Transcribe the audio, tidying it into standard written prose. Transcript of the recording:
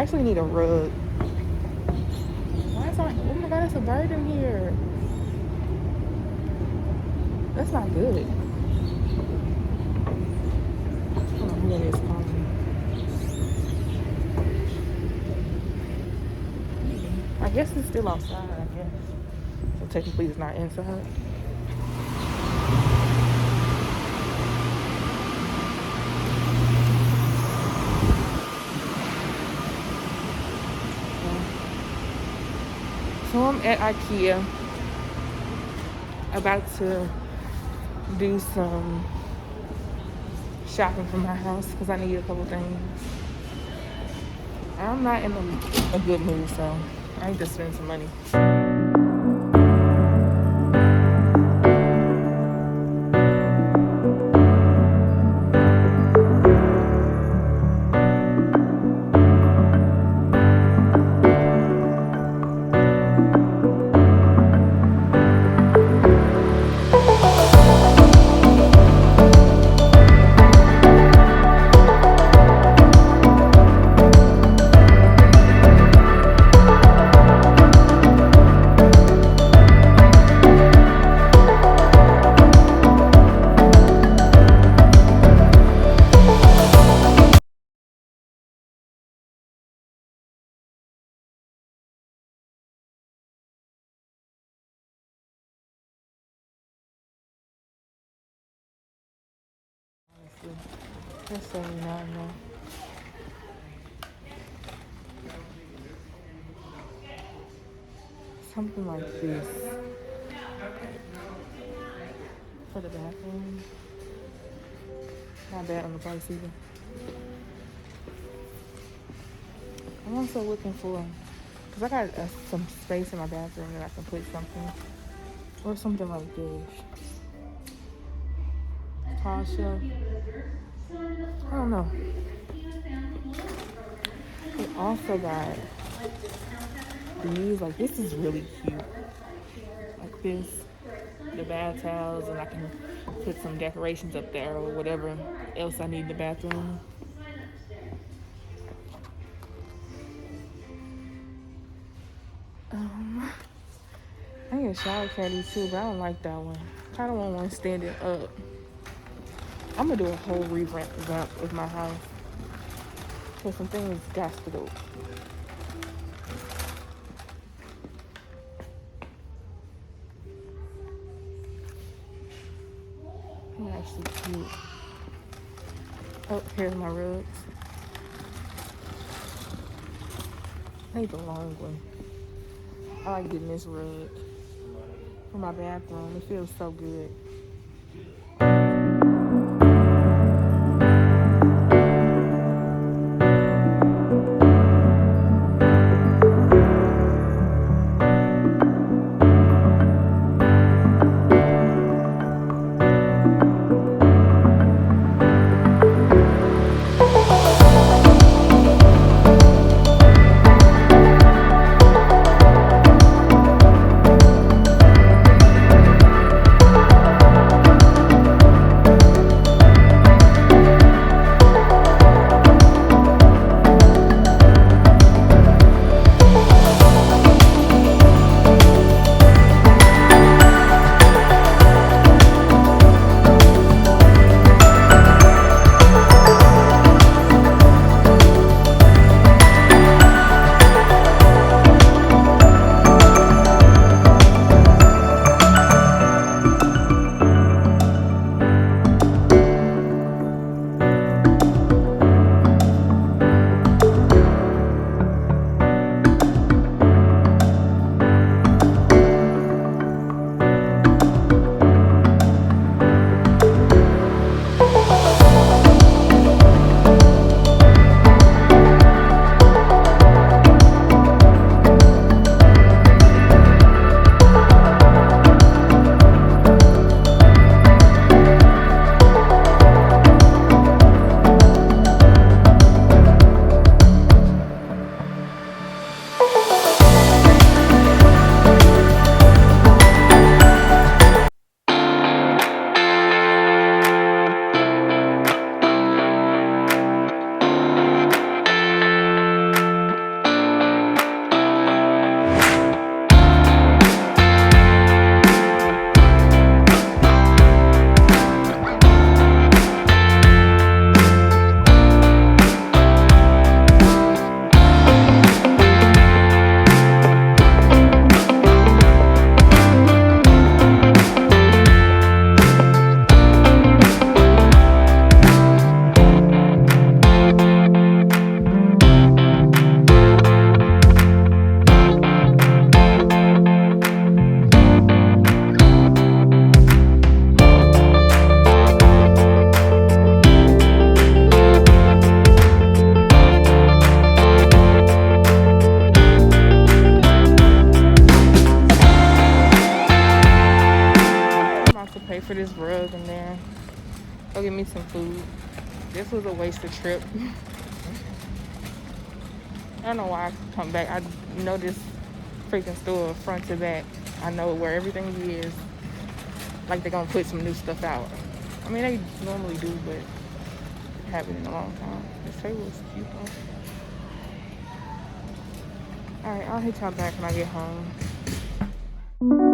actually need a rug. Why is my, oh my god, there's a bird in here. That's not good. I don't know who that is calling me. I guess it's still outside, I guess. So technically it's not inside. So I'm at Ikea, about to do some shopping for my house because I need a couple things. I'm not in a good mood, so I need to spend some money. That's certainly not enough. Something like this for the bathroom. Not bad on the price either. I'm also looking for, because I got some space in my bathroom that I can put something, or something like this. Tall shelf. I don't know. It also got these, like this is really cute. Like this, the bath towels, and I can put some decorations up there or whatever else I need in the bathroom. I need a shower caddy too, but I don't like that one. I don't want one standing up. I'm gonna do a whole revamp of my house. Cause some things got to go. They're actually cute. Oh, here's my rugs. I need the long one. I like getting this rug for my bathroom. It feels so good. rug in there. Go get me some food. This was a wasted trip. I don't know why I come back. I know this freaking store front to back. I know where everything is. Like they're gonna put some new stuff out. I mean, they normally do, but haven't in a long time. This table is cute though. Alright, I'll hit y'all back when I get home.